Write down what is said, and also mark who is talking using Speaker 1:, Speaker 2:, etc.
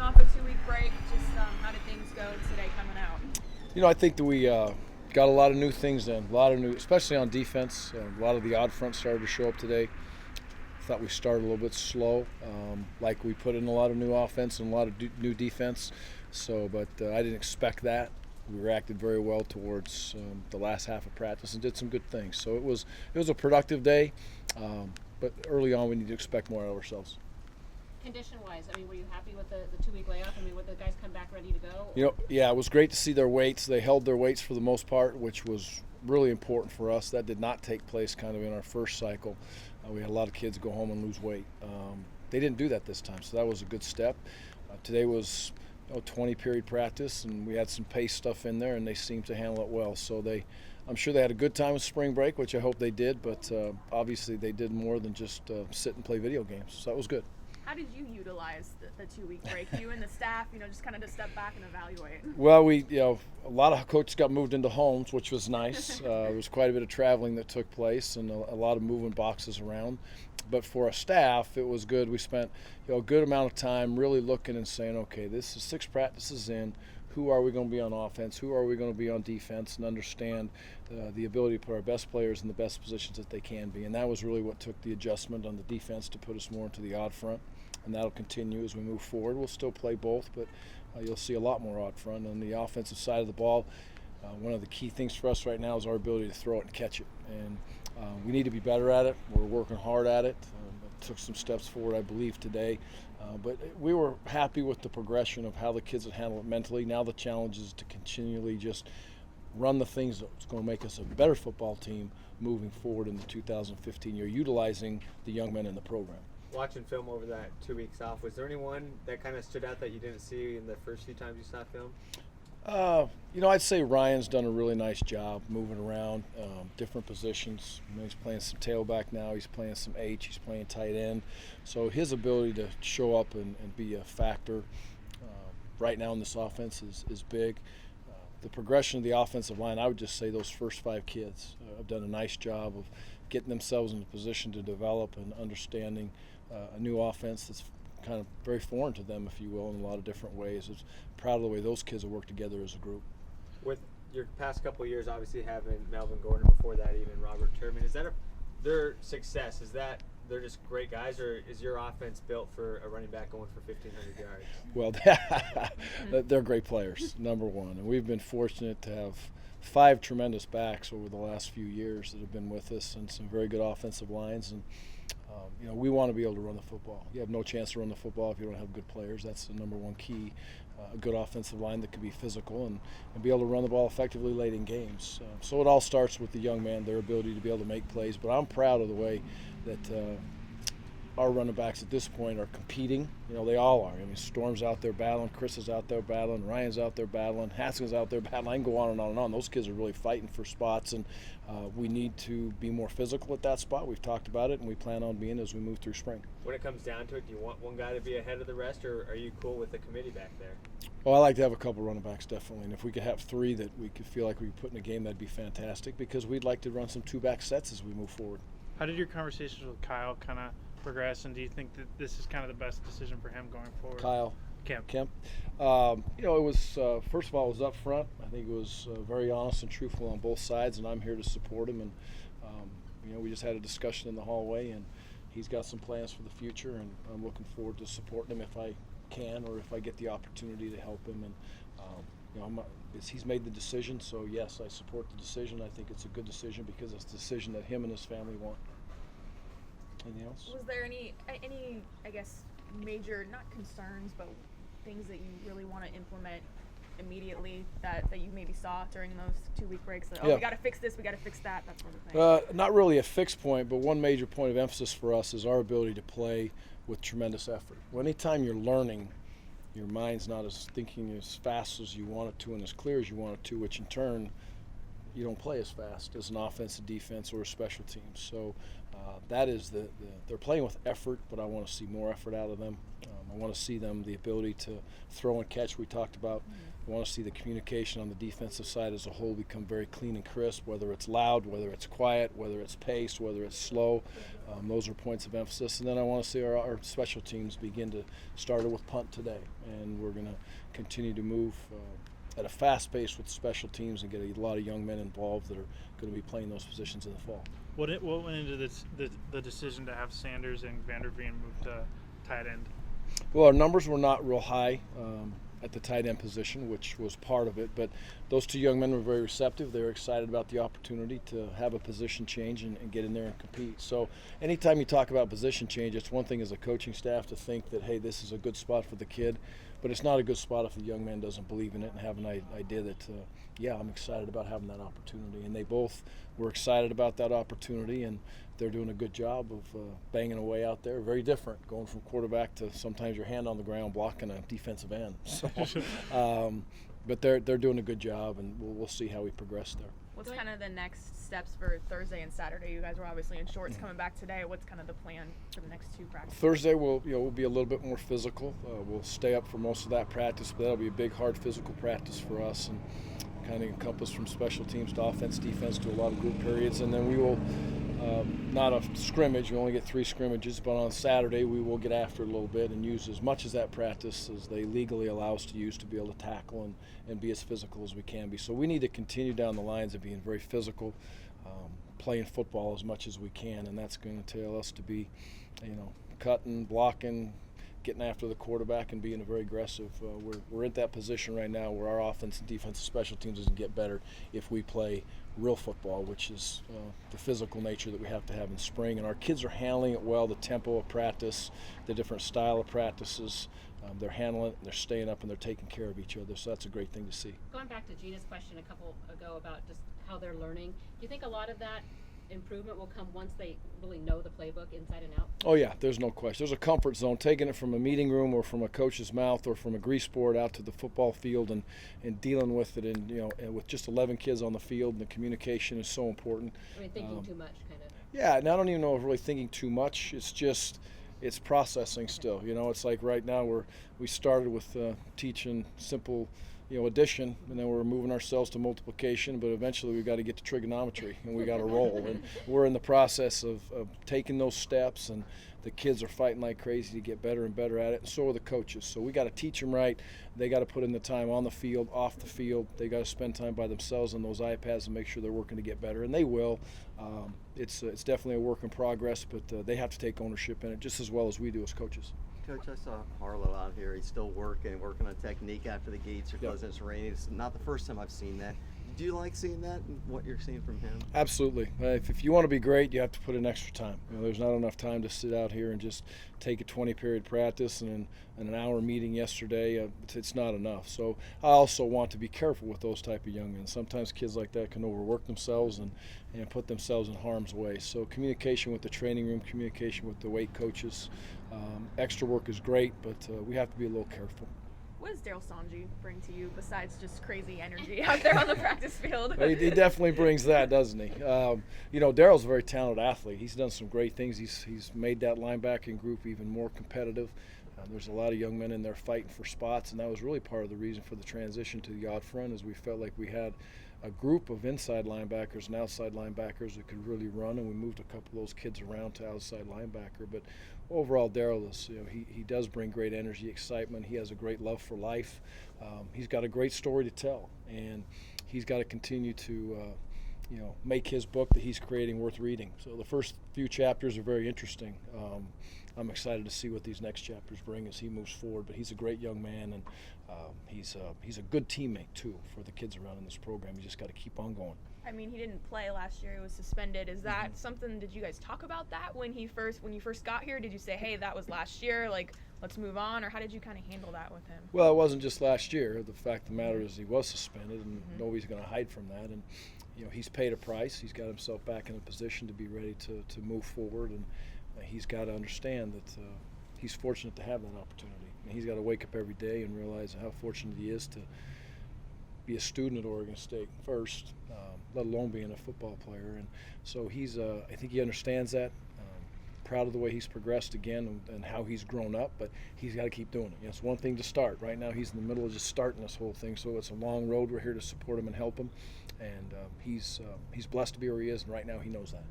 Speaker 1: off a 2-week break, just how did things go today coming out?
Speaker 2: I think that we got a lot of new things in, especially on defense. A lot of the odd front started to show up today. Thought we started a little bit slow, like we put in a lot of new offense and a lot of new defense. But I didn't expect that. We reacted very well towards the last half of practice and did some good things. So it was a productive day, but early on we need to expect more out of ourselves.
Speaker 3: Condition-wise, were you happy with the 2-week layoff? Would the guys come back ready to go?
Speaker 2: Yeah, it was great to see their weights. They held their weights for the most part, which was really important for us. That did not take place kind of in our first cycle. We had a lot of kids go home and lose weight. They didn't do that this time, so that was a good step. Today was 20-period practice, and we had some pace stuff in there, and they seemed to handle it well. So I'm sure they had a good time with spring break, which I hope they did, but obviously they did more than just sit and play video games, so that was good.
Speaker 1: How did you utilize the 2-week break? You and the staff, just kind of to step back and evaluate.
Speaker 2: Well, a lot of coaches got moved into homes, which was nice. There was quite a bit of traveling that took place and a lot of moving boxes around. But for our staff, it was good. We spent a good amount of time really looking and saying, okay, this is 6 practices in. Who are we going to be on offense? Who are we going to be on defense? And understand the ability to put our best players in the best positions that they can be. And that was really what took the adjustment on the defense to put us more into the odd front. And that'll continue as we move forward. We'll still play both, but you'll see a lot more odd front. On the offensive side of the ball, one of the key things for us right now is our ability to throw it and catch it. And we need to be better at it. We're working hard at it. Took some steps forward, I believe, today. But we were happy with the progression of how the kids would handle it mentally. Now the challenge is to continually just run the things that's going to make us a better football team moving forward in the 2015 year, utilizing the young men in the program.
Speaker 4: Watching film over that 2 weeks off, was there anyone that kind of stood out that you didn't see in the first few times you saw film?
Speaker 2: I'd say Ryan's done a really nice job moving around different positions. He's playing some tailback now. He's playing some H. He's playing tight end. So his ability to show up and be a factor right now in this offense is big. The progression of the offensive line, I would just say those first 5 kids have done a nice job of getting themselves in a position to develop and understanding a new offense that's kind of very foreign to them, if you will, in a lot of different ways. I was proud of the way those kids have worked together as a group.
Speaker 4: With your past couple of years, obviously having Melvin Gordon, before that even Robert Turbin, is that their success? Is that they're just great guys, or is your offense built for a running back going for 1,500 yards?
Speaker 2: Well, they're great players, number one. And we've been fortunate to have 5 tremendous backs over the last few years that have been with us, and some very good offensive lines. And we want to be able to run the football. You have no chance to run the football if you don't have good players. That's the number one key. A good offensive line that can be physical and be able to run the ball effectively late in games. So it all starts with the young man, their ability to be able to make plays. But I'm proud of the way that our running backs at this point are competing. They all are. Storm's out there battling, Chris is out there battling, Ryan's out there battling, Haskins out there battling. I can go on and on and on. Those kids are really fighting for spots, and we need to be more physical at that spot. We've talked about it, and we plan on being as we move through spring.
Speaker 4: When it comes down to it, do you want one guy to be ahead of the rest, or are you cool with the committee back there?
Speaker 2: Well, I like to have a couple running backs, definitely. And if we could have 3 that we could feel like we could put in a game, that'd be fantastic, because we'd like to run some 2-back sets as we move forward.
Speaker 5: How did your conversations with Kyle kind of progress, and do you think that this is kind of the best decision for him going forward?
Speaker 2: Kyle.
Speaker 5: Kemp.
Speaker 2: It was, first of all, it was up front. I think it was very honest and truthful on both sides, and I'm here to support him. And, we just had a discussion in the hallway, and he's got some plans for the future, and I'm looking forward to supporting him if I can, or if I get the opportunity to help him. And, he's made the decision, so yes, I support the decision. I think it's a good decision because it's a decision that him and his family want. Anything else?
Speaker 1: Was there any I guess, major, not concerns, but things that you really want to implement immediately that you maybe saw during those 2-week breaks? That, we got to fix this, we got to fix that sort of thing.
Speaker 2: Not really a fixed point, but one major point of emphasis for us is our ability to play with tremendous effort. Well, anytime you're learning, your mind's not thinking as fast as you want it to and as clear as you want it to, which in turn you don't play as fast as an offensive, defense, or a special team. So that is they're playing with effort, but I want to see more effort out of them. I want to see them the ability to throw and catch. We talked about. I want to see the communication on the defensive side as a whole become very clean and crisp, whether it's loud, whether it's quiet, whether it's paced, whether it's slow. Those are points of emphasis. And then I want to see our special teams begin to start with punt today. And we're going to continue to move at a fast pace with special teams and get a lot of young men involved that are going to be playing those positions in the fall.
Speaker 5: What went into the decision to have Sanders and Vanderveen move to tight end?
Speaker 2: Well, our numbers were not real high at the tight end position, which was part of it. But those two young men were very receptive. They were excited about the opportunity to have a position change and get in there and compete. So anytime you talk about position change, it's one thing as a coaching staff to think that, hey, this is a good spot for the kid. But it's not a good spot if the young man doesn't believe in it and have an idea that, I'm excited about having that opportunity. And they both were excited about that opportunity, and they're doing a good job of banging away out there. Very different, going from quarterback to sometimes your hand on the ground blocking a defensive end. So, but they're doing a good job, and we'll see how we progress there.
Speaker 1: What's kind of the next steps for Thursday and Saturday? You guys were obviously in shorts coming back today. What's kind of the plan for the next two practices?
Speaker 2: Thursday we'll be a little bit more physical. We'll stay up for most of that practice, but that'll be a big, hard physical practice for us, and kind of encompass from special teams to offense, defense, to a lot of group periods. And then we will not a scrimmage. We only get 3 scrimmages, but on Saturday we will get after it a little bit and use as much of that practice as they legally allow us to use to be able to tackle and be as physical as we can be. So we need to continue down the lines of being very physical, playing football as much as we can, and that's going to entail us to be, cutting, blocking, getting after the quarterback, and being very aggressive. We're at that position right now where our offense and defense and special teams doesn't get better if we play real football, which is the physical nature that we have to have in spring. And our kids are handling it well, the tempo of practice, the different style of practices. They're handling it, they're staying up, and they're taking care of each other. So that's a great thing to see.
Speaker 3: Going back to Gina's question a couple ago about just how they're learning, do you think a lot of that improvement will come once they really know the playbook inside and out?
Speaker 2: Oh yeah, there's no question. There's a comfort zone. Taking it from a meeting room or from a coach's mouth or from a grease board out to the football field and dealing with it, and with just 11 kids on the field, and the communication is so important.
Speaker 3: I mean, thinking too much, kind of.
Speaker 2: Yeah, and I don't even know if really thinking too much. It's processing still. It's like right now we started with teaching simple addition, and then we're moving ourselves to multiplication, but eventually we've got to get to trigonometry, and we got to roll. And we're in the process of taking those steps, and the kids are fighting like crazy to get better and better at it, and so are the coaches. So we got to teach them right. They got to put in the time on the field, off the field. They got to spend time by themselves on those iPads and make sure they're working to get better, and they will. It's definitely a work in progress, but they have to take ownership in it just as well as we do as coaches.
Speaker 6: Coach, I saw Harlow out here. He's still working on technique after the gates are closed. It's raining. It's not the first time I've seen that. Do you like seeing that and what you're seeing from him?
Speaker 2: Absolutely. If you want to be great, you have to put in extra time. There's not enough time to sit out here and just take a 20-period practice and an hour meeting yesterday. It's not enough. So I also want to be careful with those type of young men. Sometimes kids like that can overwork themselves and put themselves in harm's way. So communication with the training room, communication with the weight coaches. Extra work is great, but we have to be a little careful.
Speaker 1: What does Daryl Sanji bring to you besides just crazy energy out there on the practice field?
Speaker 2: He definitely brings that, doesn't he? Daryl's a very talented athlete. He's done some great things. He's made that linebacking group even more competitive. There's a lot of young men in there fighting for spots, and that was really part of the reason for the transition to the odd front, is we felt like we had a group of inside linebackers and outside linebackers that could really run, and we moved a couple of those kids around to outside linebacker. But overall, Daryl is, he does bring great energy, excitement. He has a great love for life. He's got a great story to tell, and he's got to continue to make his book that he's creating worth reading. So the first few chapters are very interesting. I'm excited to see what these next chapters bring as he moves forward. But he's a great young man, and he's a good teammate too for the kids around in this program. You just got to keep on going.
Speaker 1: I mean, he didn't play last year. He was suspended. Is that something? Did you guys talk about that when you first got here? Did you say, hey, that was last year, like, let's move on? Or how did you kind of handle that with him?
Speaker 2: Well, it wasn't just last year. The fact of the matter is he was suspended, and nobody's going to hide from that. And he's paid a price. He's got himself back in a position to be ready to move forward, and he's got to understand that he's fortunate to have that opportunity. And he's got to wake up every day and realize how fortunate he is to be a student at Oregon State first, let alone being a football player. And so I think he understands that. Proud of the way he's progressed again and how he's grown up, but he's got to keep doing it. It's one thing to start. Right now he's in the middle of just starting this whole thing, so it's a long road. We're here to support him and help him, and he's blessed to be where he is, and right now he knows that.